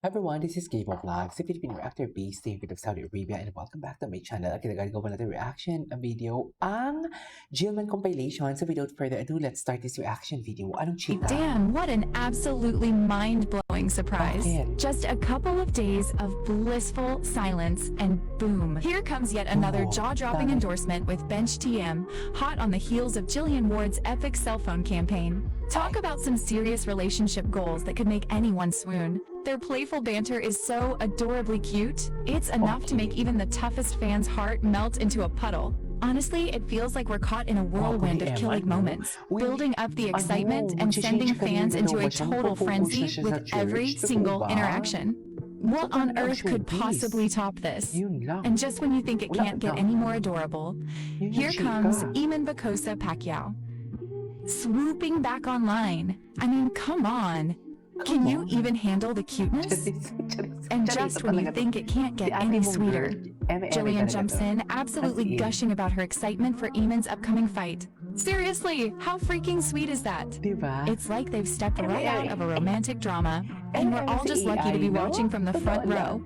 Everyone, this is K-pop Vlogs, a Filipino actor based in of Saudi Arabia, and welcome back to my channel. Kinagagawa natin reaction video ang Jillman compilation. So without further ado, let's start this reaction video. Anong chika? Damn, what an absolutely mind-blowing surprise. Bakit? Just a couple of days of blissful silence and boom. Here comes yet another Oh, jaw-dropping bakit? endorsement with Bench TM, hot on the heels of Jillian Ward's epic cell phone campaign. Talk about some serious relationship goals that could make anyone swoon. Their playful banter is so adorably cute, it's enough to make even the toughest fan's heart melt into a puddle. Honestly, it feels like we're caught in a whirlwind of killing moments, building up the excitement and sending fans into a total frenzy with every single interaction. What on earth could possibly top this? Yun lang. And just when you think it can't get any more adorable, Yun yung here chika. comes Eamon Bacosa Pacquiao. Swooping back online. I mean, come on. Can you even handle the cuteness? And just when you think it can't get any sweeter, Jillian jumps in, absolutely gushing about her excitement for Eamon's upcoming fight. Seriously, how freaking sweet is that? Diba? It's like they've stepped right out of a romantic drama, and we're all just lucky to be watching from the front row.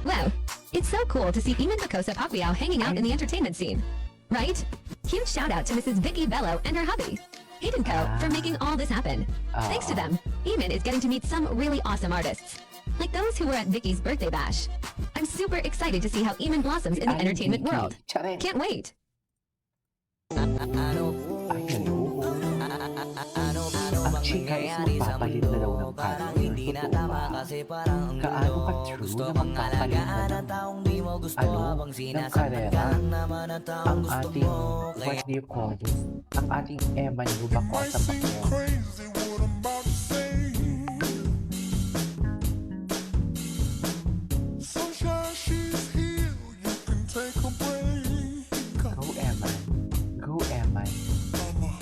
Wow, it's so cool to see Eamon Bacosa Pacquiao hanging out in the entertainment scene. Right? Huge shout out to Mrs. Vicky Bello and her hubby, Hayden Co, for making all this happen. Thanks to them, Eamon is getting to meet some really awesome artists, like those who were at Vicky's birthday bash. I'm super excited to see how Eamon blossoms in the entertainment world. Can't wait. Ay, hello. Ang chika is magpapalit na daw ng career. Totoo ba? Kaano ka-true na magpapalit na ng ng karera? Ang ating, what do you call this? Ang ating Eman Bacosa Pacquiao. Go Eman. Go Eman.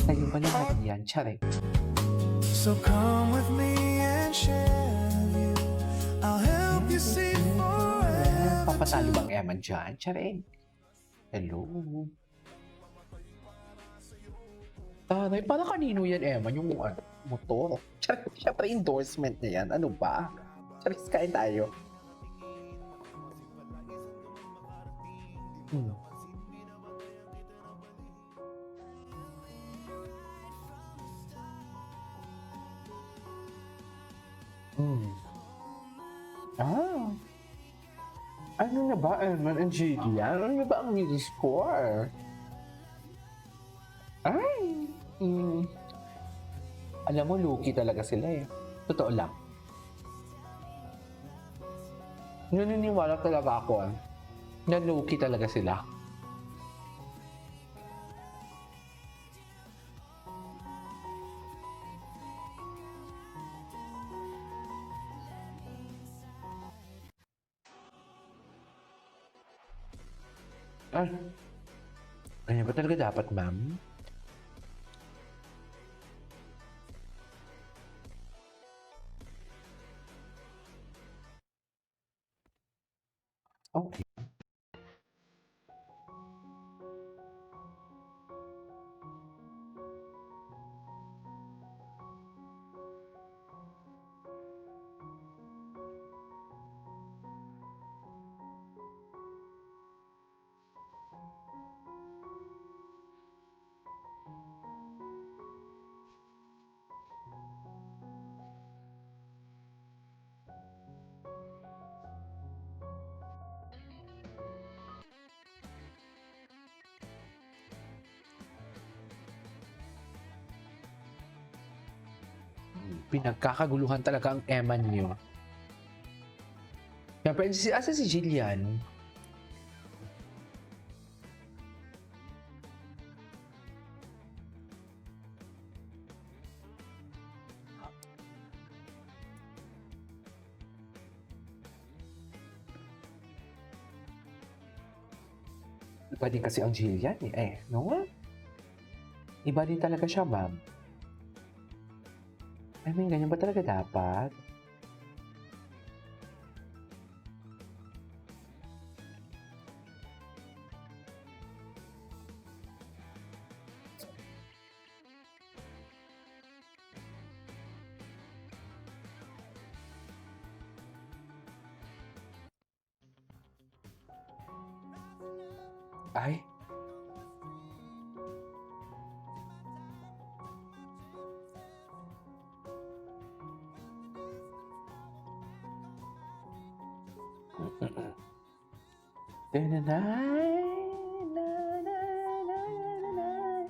Sa'yo ba lahat yan? Charing. So come with me and share you. I'll help you see forever. Papatalo bang Eman dyan? Charing. Hello. Taray, para kanino yan, Eman? Yung motor? Charing, syempre endorsement niya yan. Ano ba? Charing, kain tayo. Ano na ba, Eman and Jillian? Ano na ba ang middle score? Ay! Alam mo, lucky talaga sila eh. Totoo lang. Naniniwala talaga ako na lucky talaga sila. Ay, ganyan ba talaga dapat, ma'am? Okay. Pinagkakaguluhan talaga ang Eman niyo. Siyempre, asa si Jillian? Iba din kasi ang Jillian eh. No? Iba din talaga siya, ma'am. I mean, ganyan ba talaga dapat? Ay, tananay, nananay.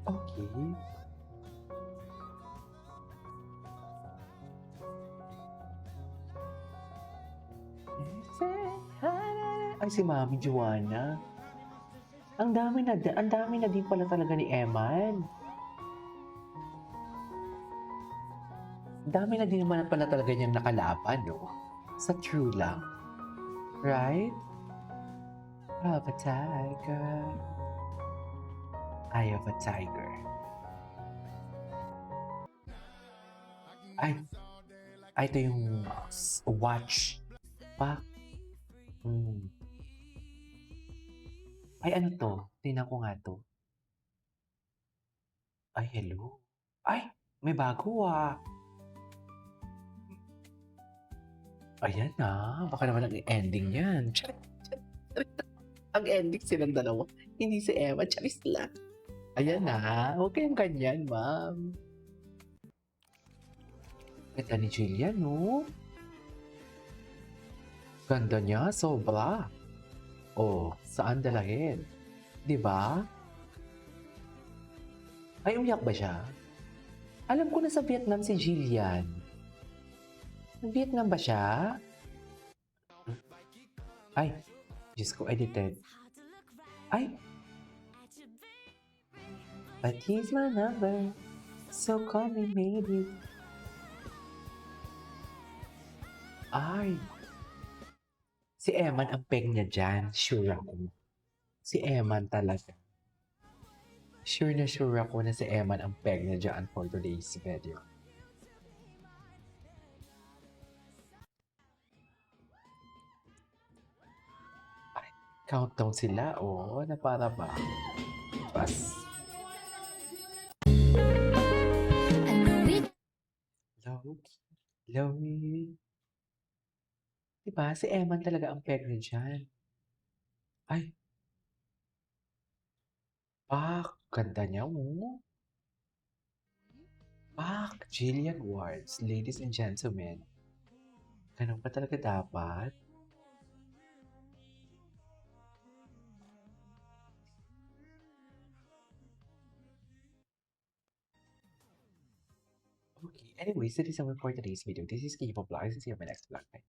Okay. Ay, si Mami Joanna. Ang dami na din pala talaga ni Eman. Ang dami na din naman pala talaga niyang nakalaban, no? Sa true lang. Right? I have a tiger. I have a tiger. Ay, ito yung watch. Pa? Hmm. Ay, ano to? Tingnan ko nga to. Ay, hello. Ay, may bago ah. Ayan na. Baka naman ang ending yan. Charit, charit, charit. Ang ending silang dalawa. Hindi si Emma, charis lang. Ayan na. Huwag kayong ganyan, ma'am. Ganda ni Jillian, no? Ganda niya, sobra. Oh, saan dalahin? Di ba? Ay, umiyak ba siya? Alam ko na sa Vietnam si Jillian. Vietnam ba siya? Ay, Diyos ko, edited. Ay! But he's my number, so call me maybe. Ay! Si Eman ang peg niya dyan, sure ako. Si Eman talaga. Sure ako na si Eman ang peg niya dyan for today's video. Ay, countdown sila, oh, na para ba? Pas. Low. Diba? Si Eman talaga ang peg niya dyan. Ay, pak! Ganda niya, oh. Pak! Jillian Wards, ladies and gentlemen. Ganun ba talaga dapat? Okay, anyways, that is all for today's video. This is K-pop Vlogs. See you on my next vlog. Bye.